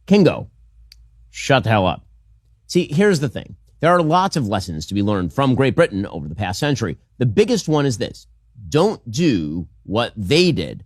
Kingo, shut the hell up. See, here's the thing. There are lots of lessons to be learned from Great Britain over the past century. The biggest one is this. Don't do what they did.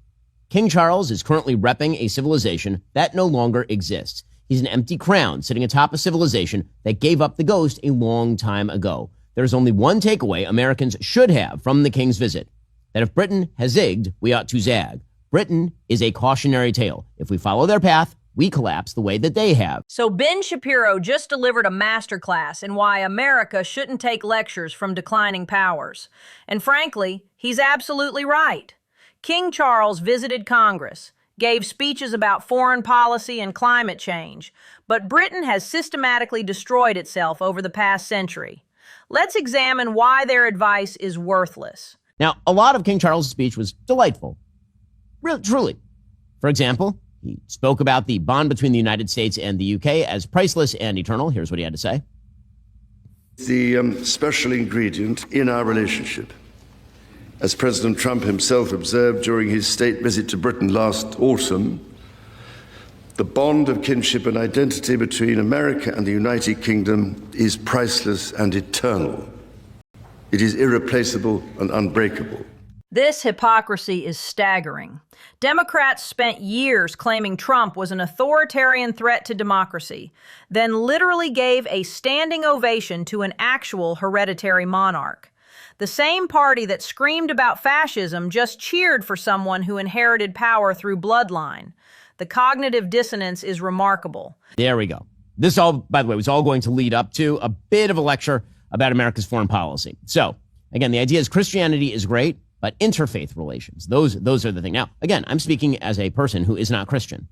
King Charles is currently repping a civilization that no longer exists. He's an empty crown sitting atop a civilization that gave up the ghost a long time ago. There's only one takeaway Americans should have from the king's visit, that if Britain has zigged, we ought to zag. Britain is a cautionary tale. If we follow their path, we collapse the way that they have. So Ben Shapiro just delivered a masterclass in why America shouldn't take lectures from declining powers. And frankly, he's absolutely right. King Charles visited Congress, gave speeches about foreign policy and climate change, but Britain has systematically destroyed itself over the past century. Let's examine why their advice is worthless. Now, a lot of King Charles' speech was delightful. Truly. For example, he spoke about the bond between the United States and the UK as priceless and eternal. Here's what he had to say. The special ingredient in our relationship, as President Trump himself observed during his state visit to Britain last autumn, the bond of kinship and identity between America and the United Kingdom is priceless and eternal. It is irreplaceable and unbreakable. This hypocrisy is staggering. Democrats spent years claiming Trump was an authoritarian threat to democracy, then literally gave a standing ovation to an actual hereditary monarch. The same party that screamed about fascism just cheered for someone who inherited power through bloodline. The cognitive dissonance is remarkable. There we go. This all, by the way, was all going to lead up to a bit of a lecture about America's foreign policy. So, again, the idea is Christianity is great, but interfaith relations, those are the thing. Now, again, I'm speaking as a person who is not Christian.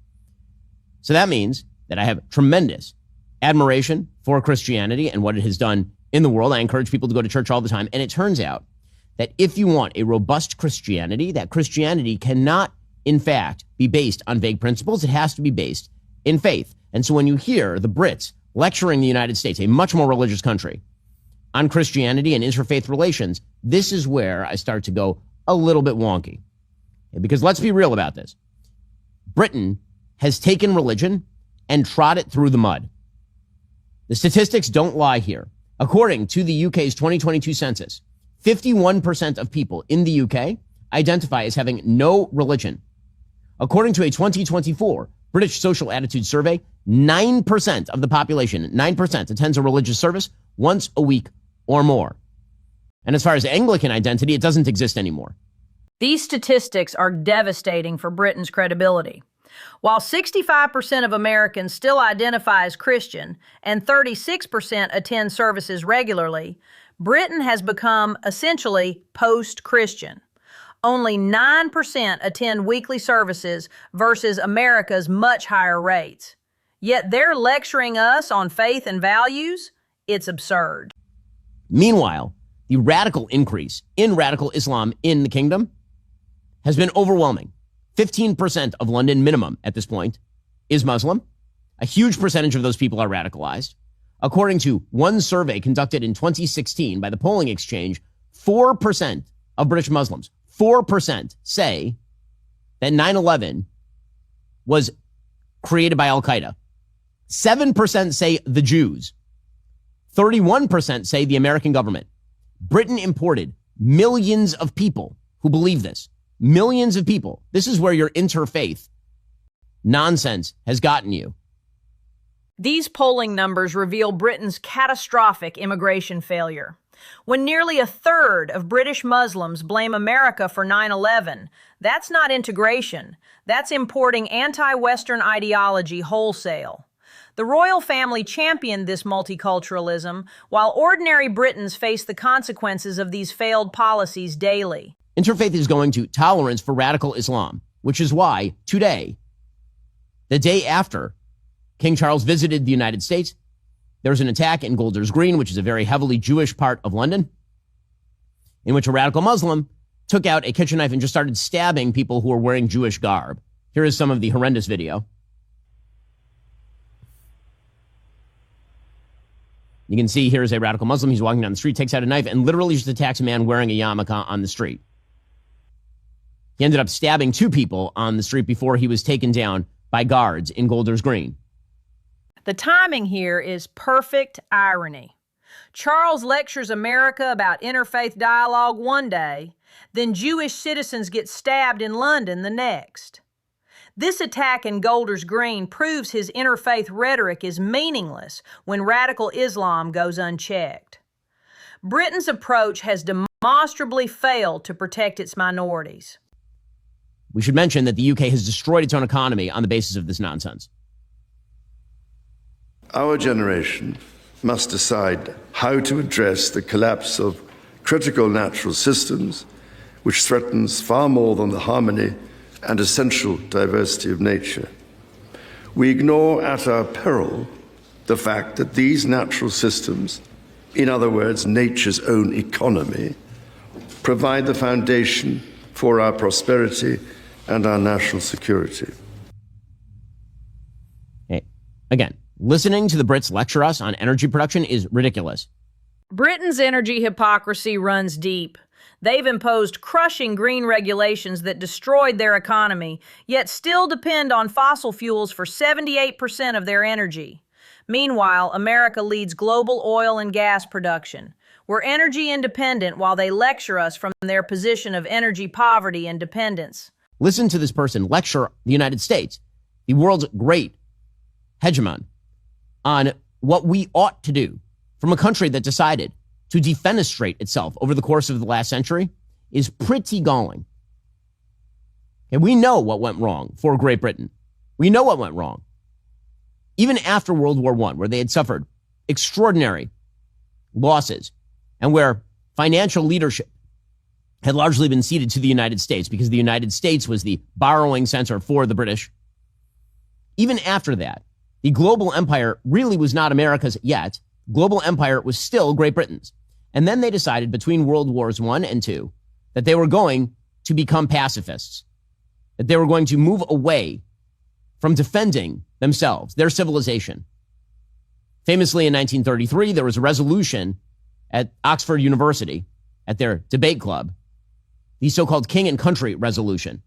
So that means that I have tremendous admiration for Christianity and what it has done in the world. I encourage people to go to church all the time. And it turns out that if you want a robust Christianity, that Christianity cannot, in fact, be based on vague principles. It has to be based in faith. And so when you hear the Brits lecturing the United States, a much more religious country, on Christianity and interfaith relations, this is where I start to go a little bit wonky. Because let's be real about this. Britain has taken religion and trod it through the mud. The statistics don't lie here. According to the UK's 2022 census, 51% of people in the UK identify as having no religion. According to a 2024 British Social Attitude Survey, 9% of the population, 9% attends a religious service once a week or more. And as far as Anglican identity, it doesn't exist anymore. These statistics are devastating for Britain's credibility. While 65% of Americans still identify as Christian and 36% attend services regularly, Britain has become essentially post-Christian. Only 9% attend weekly services versus America's much higher rates. Yet they're lecturing us on faith and values? It's absurd. Meanwhile, the radical increase in radical Islam in the kingdom has been overwhelming. 15% of London minimum at this point is Muslim. A huge percentage of those people are radicalized. According to one survey conducted in 2016 by the Polling Exchange, 4% of British Muslims, 4% say that 9/11 was created by Al-Qaeda. 7% say the Jews. 31% say the American government. Britain imported millions of people who believe this. Millions of people. This is where your interfaith nonsense has gotten you. These polling numbers reveal Britain's catastrophic immigration failure. When nearly a third of British Muslims blame America for 9/11, that's not integration. That's importing anti-Western ideology wholesale. The royal family championed this multiculturalism, while ordinary Britons face the consequences of these failed policies daily. Interfaith is going to tolerance for radical Islam, which is why today, the day after King Charles visited the United States, there was an attack in Golders Green, which is a very heavily Jewish part of London, in which a radical Muslim took out a kitchen knife and just started stabbing people who were wearing Jewish garb. Here is some of the horrendous video. You can see here is a radical Muslim. He's walking down the street, takes out a knife, and literally just attacks a man wearing a yarmulke on the street. He ended up stabbing two people on the street before he was taken down by guards in Golders Green. The timing here is perfect irony. Charles lectures America about interfaith dialogue one day, then Jewish citizens get stabbed in London the next. This attack in Golders Green proves his interfaith rhetoric is meaningless when radical Islam goes unchecked. Britain's approach has demonstrably failed to protect its minorities. We should mention that the UK has destroyed its own economy on the basis of this nonsense. Our generation must decide how to address the collapse of critical natural systems, which threatens far more than the harmony and essential diversity of nature. We ignore at our peril the fact that these natural systems, in other words, nature's own economy, provide the foundation for our prosperity and our national security. Hey, again, listening to the Brits lecture us on energy production is ridiculous. Britain's energy hypocrisy runs deep. They've imposed crushing green regulations that destroyed their economy, yet still depend on fossil fuels for 78% of their energy. Meanwhile, America leads global oil and gas production. We're energy independent while they lecture us from their position of energy poverty and dependence. Listen to this person lecture the United States, the world's great hegemon, on what we ought to do from a country that decided to defenestrate itself over the course of the last century is pretty galling. And we know what went wrong for Great Britain. We know what went wrong. Even after World War I, where they had suffered extraordinary losses and where financial leadership had largely been ceded to the United States because the United States was the borrowing center for the British. Even after that, the global empire really was not America's yet. Global empire was still Great Britain's. And then they decided between World Wars I and II that they were going to become pacifists, that they were going to move away from defending themselves, their civilization. Famously in 1933, there was a resolution at Oxford University at their debate club, the so-called King and Country Resolution,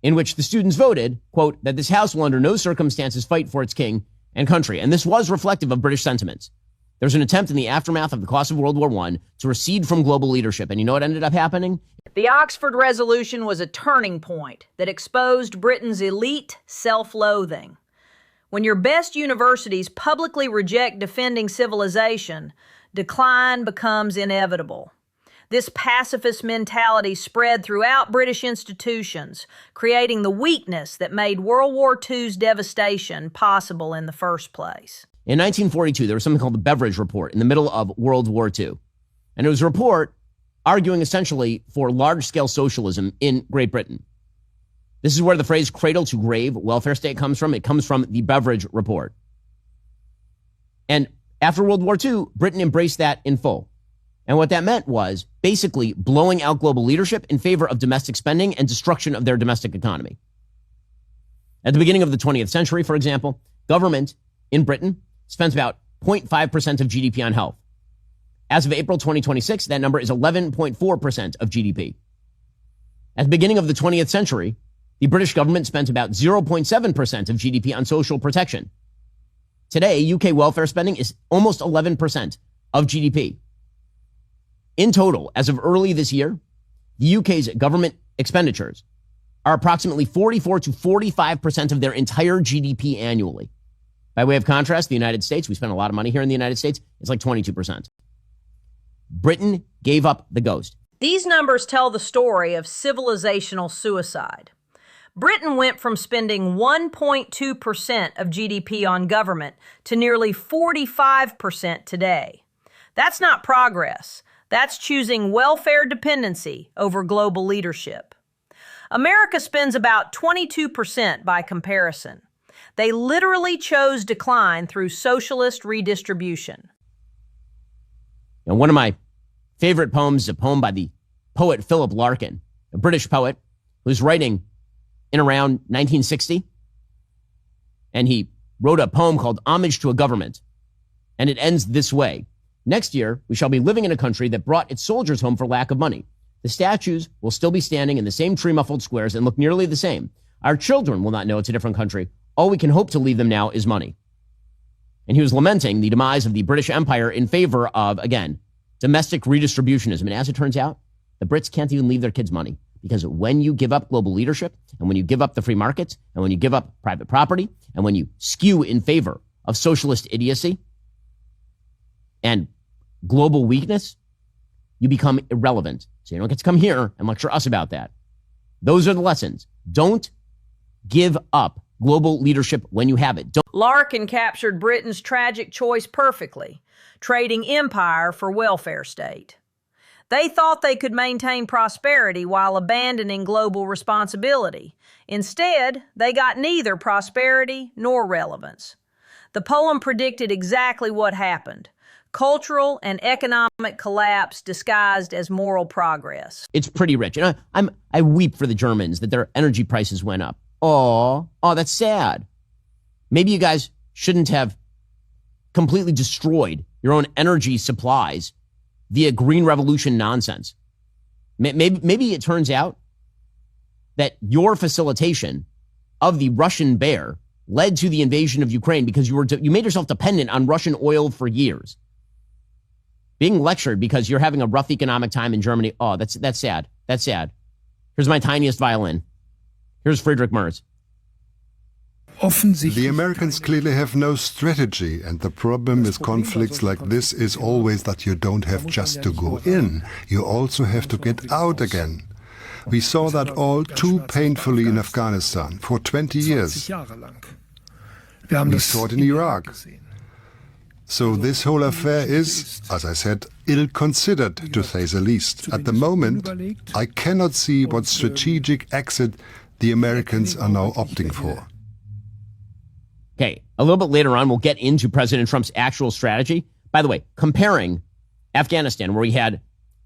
in which the students voted, quote, that this house will under no circumstances fight for its king and country. And this was reflective of British sentiments. There was an attempt in the aftermath of the cost of World War I to recede from global leadership. And you know what ended up happening? The Oxford Resolution was a turning point that exposed Britain's elite self-loathing. When your best universities publicly reject defending civilization, decline becomes inevitable. This pacifist mentality spread throughout British institutions, creating the weakness that made World War II's devastation possible in the first place. In 1942, there was something called the Beveridge Report in the middle of World War II. And it was a report arguing essentially for large-scale socialism in Great Britain. This is where the phrase cradle to grave welfare state comes from. It comes from the Beveridge Report. And after World War II, Britain embraced that in full. And what that meant was basically blowing out global leadership in favor of domestic spending and destruction of their domestic economy. At the beginning of the 20th century, for example, government in Britain spends about 0.5% of GDP on health. As of April 2026, that number is 11.4% of GDP. At the beginning of the 20th century, the British government spent about 0.7% of GDP on social protection. Today, UK welfare spending is almost 11% of GDP. In total, as of early this year, the UK's government expenditures are approximately 44 to 45% of their entire GDP annually. By way of contrast, the United States, we spend a lot of money here in the United States, it's like 22%. Britain gave up the ghost. These numbers tell the story of civilizational suicide. Britain went from spending 1.2% of GDP on government to nearly 45% today. That's not progress. That's choosing welfare dependency over global leadership. America spends about 22% by comparison. They literally chose decline through socialist redistribution. And one of my favorite poems is a poem by the poet Philip Larkin, a British poet who's writing in around 1960. And he wrote a poem called Homage to a Government. And it ends this way. Next year, we shall be living in a country that brought its soldiers home for lack of money. The statues will still be standing in the same tree-muffled squares and look nearly the same. Our children will not know it's a different country. All we can hope to leave them now is money. And he was lamenting the demise of the British Empire in favor of, again, domestic redistributionism. And as it turns out, the Brits can't even leave their kids money, because when you give up global leadership, and when you give up the free markets, and when you give up private property, and when you skew in favor of socialist idiocy and global weakness, you become irrelevant. So you don't get to come here and lecture us about that. Those are the lessons. Don't give up global leadership when you have it. Larkin captured Britain's tragic choice perfectly, trading empire for welfare state. They thought they could maintain prosperity while abandoning global responsibility. Instead, they got neither prosperity nor relevance. The poem predicted exactly what happened: cultural and economic collapse disguised as moral progress. It's pretty rich. And I weep for the Germans that their energy prices went up. Oh, that's sad. Maybe you guys shouldn't have completely destroyed your own energy supplies via green revolution nonsense. Maybe it turns out that your facilitation of the Russian bear led to the invasion of Ukraine because you made yourself dependent on Russian oil for years. Being lectured because you're having a rough economic time in Germany. Oh, that's sad. That's sad. Here's my tiniest violin. Here's Friedrich Merz. The Americans clearly have no strategy, and the problem with conflicts like this is always that you don't have just to go in, you also have to get out again. We saw that all too painfully in Afghanistan for 20 years. We saw it in Iraq. So this whole affair is, as I said, ill-considered, to say the least. At the moment, I cannot see what strategic exit the Americans are now opting for. Okay, a little bit later on, we'll get into President Trump's actual strategy. By the way, comparing Afghanistan, where he had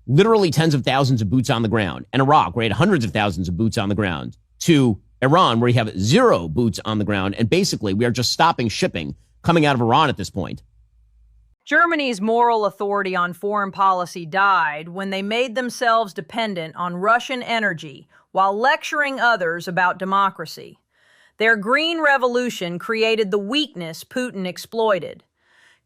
literally tens of thousands of boots on the ground, and Iraq, where he had hundreds of thousands of boots on the ground, to Iran, where you have 0 boots on the ground, and basically we are just stopping shipping coming out of Iran at this point. Germany's moral authority on foreign policy died when they made themselves dependent on Russian energy while lecturing others about democracy. Their green revolution created the weakness Putin exploited.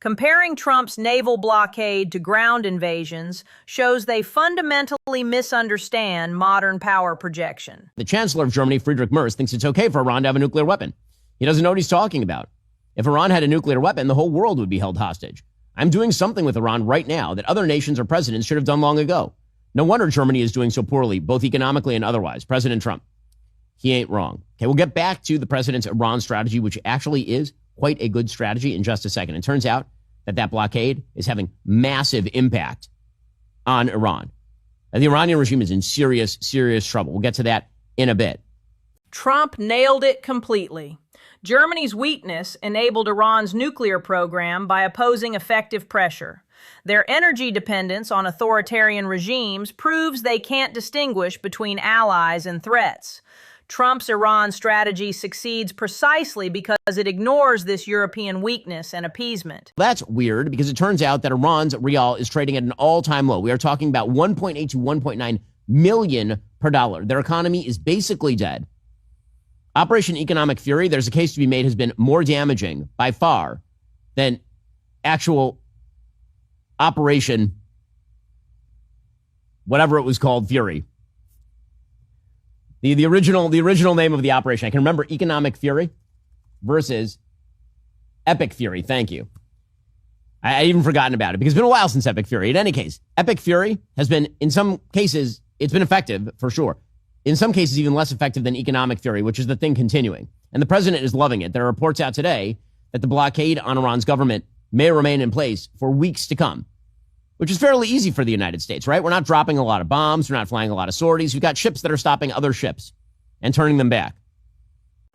Comparing Trump's naval blockade to ground invasions shows they fundamentally misunderstand modern power projection. The Chancellor of Germany, Friedrich Merz, thinks it's okay for Iran to have a nuclear weapon. He doesn't know what he's talking about. If Iran had a nuclear weapon, the whole world would be held hostage. I'm doing something with Iran right now that other nations or presidents should have done long ago. No wonder Germany is doing so poorly, both economically and otherwise. President Trump, he ain't wrong. Okay, we'll get back to the president's Iran strategy, which actually is quite a good strategy, in just a second. It turns out that blockade is having massive impact on Iran. And the Iranian regime is in serious, serious trouble. We'll get to that in a bit. Trump nailed it completely. Germany's weakness enabled Iran's nuclear program by opposing effective pressure. Their energy dependence on authoritarian regimes proves they can't distinguish between allies and threats. Trump's Iran strategy succeeds precisely because it ignores this European weakness and appeasement. That's weird because it turns out that Iran's rial is trading at an all-time low. We are talking about 1.8 to 1.9 million per dollar. Their economy is basically dead. Operation Economic Fury, there's a case to be made, has been more damaging by far than actual Operation, whatever it was called, Fury. The original name of the operation, I can remember, Economic Fury versus Epic Fury. Thank you. I even forgotten about it because it's been a while since Epic Fury. In any case, Epic Fury has been, in some cases, it's been effective for sure. In some cases, even less effective than Economic Fury, which is the thing continuing. And the president is loving it. There are reports out today that the blockade on Iran's government may remain in place for weeks to come, which is fairly easy for the United States, right? We're not dropping a lot of bombs. We're not flying a lot of sorties. We've got ships that are stopping other ships and turning them back.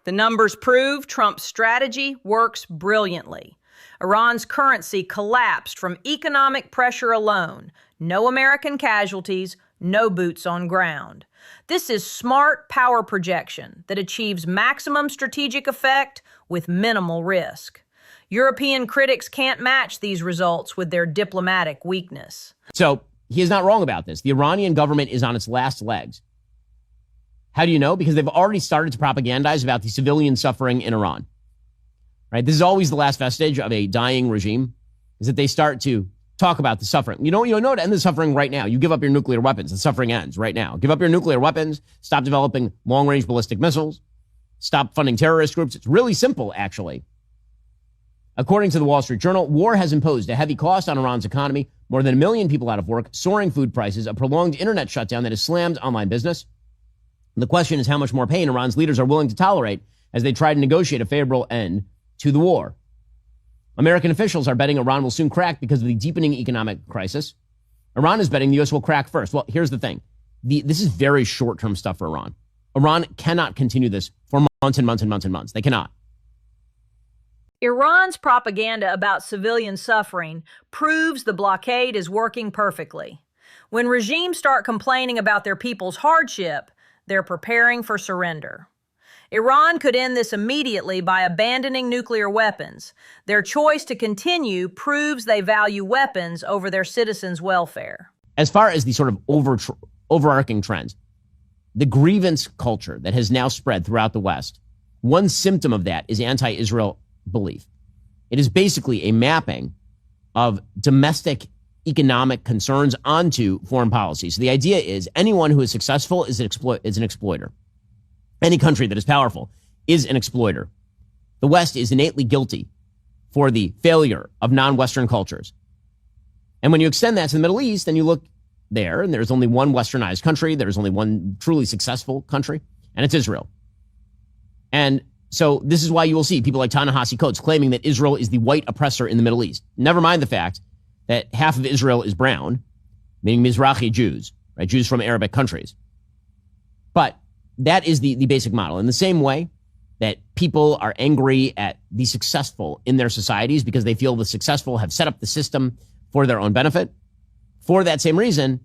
The numbers prove Trump's strategy works brilliantly. Iran's currency collapsed from economic pressure alone. No American casualties, no boots on ground. This is smart power projection that achieves maximum strategic effect with minimal risk. European critics can't match these results with their diplomatic weakness. So he is not wrong about this. The Iranian government is on its last legs. How do you know? Because they've already started to propagandize about the civilian suffering in Iran. right? This is always the last vestige of a dying regime, is that they start to talk about the suffering. You know how to end the suffering right now. You give up your nuclear weapons. The suffering ends right now. Give up your nuclear weapons. Stop developing long-range ballistic missiles. Stop funding terrorist groups. It's really simple, actually. According to the Wall Street Journal, war has imposed a heavy cost on Iran's economy, more than 1 million people out of work, soaring food prices, a prolonged internet shutdown that has slammed online business. And the question is how much more pain Iran's leaders are willing to tolerate as they try to negotiate a favorable end to the war. American officials are betting Iran will soon crack because of the deepening economic crisis. Iran is betting the U.S. will crack first. Well, here's the thing. This is very short-term stuff for Iran. Iran cannot continue this for months and months and months and months. They cannot. Iran's propaganda about civilian suffering proves the blockade is working perfectly. When regimes start complaining about their people's hardship, they're preparing for surrender. Iran could end this immediately by abandoning nuclear weapons. Their choice to continue proves they value weapons over their citizens' welfare. As far as the sort of overarching trends, the grievance culture that has now spread throughout the West, one symptom of that is anti-Israel belief. It is basically a mapping of domestic economic concerns onto foreign policy. So the idea is anyone who is successful is an exploiter. Any country that is powerful is an exploiter. The West is innately guilty for the failure of non-Western cultures. And when you extend that to the Middle East, and you look there, and there's only one westernized country, there's only one truly successful country, and it's Israel. And so this is why you will see people like Ta-Nehisi Coates claiming that Israel is the white oppressor in the Middle East. Never mind the fact that half of Israel is brown, meaning Mizrahi Jews, right? Jews from Arabic countries. But that is the basic model. In the same way that people are angry at the successful in their societies because they feel the successful have set up the system for their own benefit, for that same reason,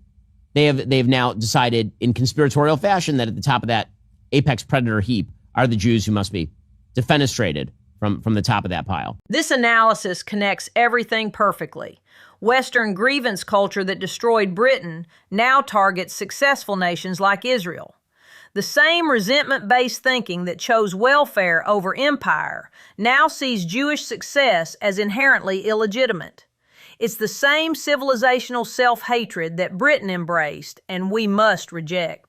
they've now decided in conspiratorial fashion that at the top of that apex predator heap are the Jews who must be defenestrated from the top of that pile. This analysis connects everything perfectly. Western grievance culture that destroyed Britain now targets successful nations like Israel. The same resentment-based thinking that chose welfare over empire now sees Jewish success as inherently illegitimate. It's the same civilizational self-hatred that Britain embraced and we must reject.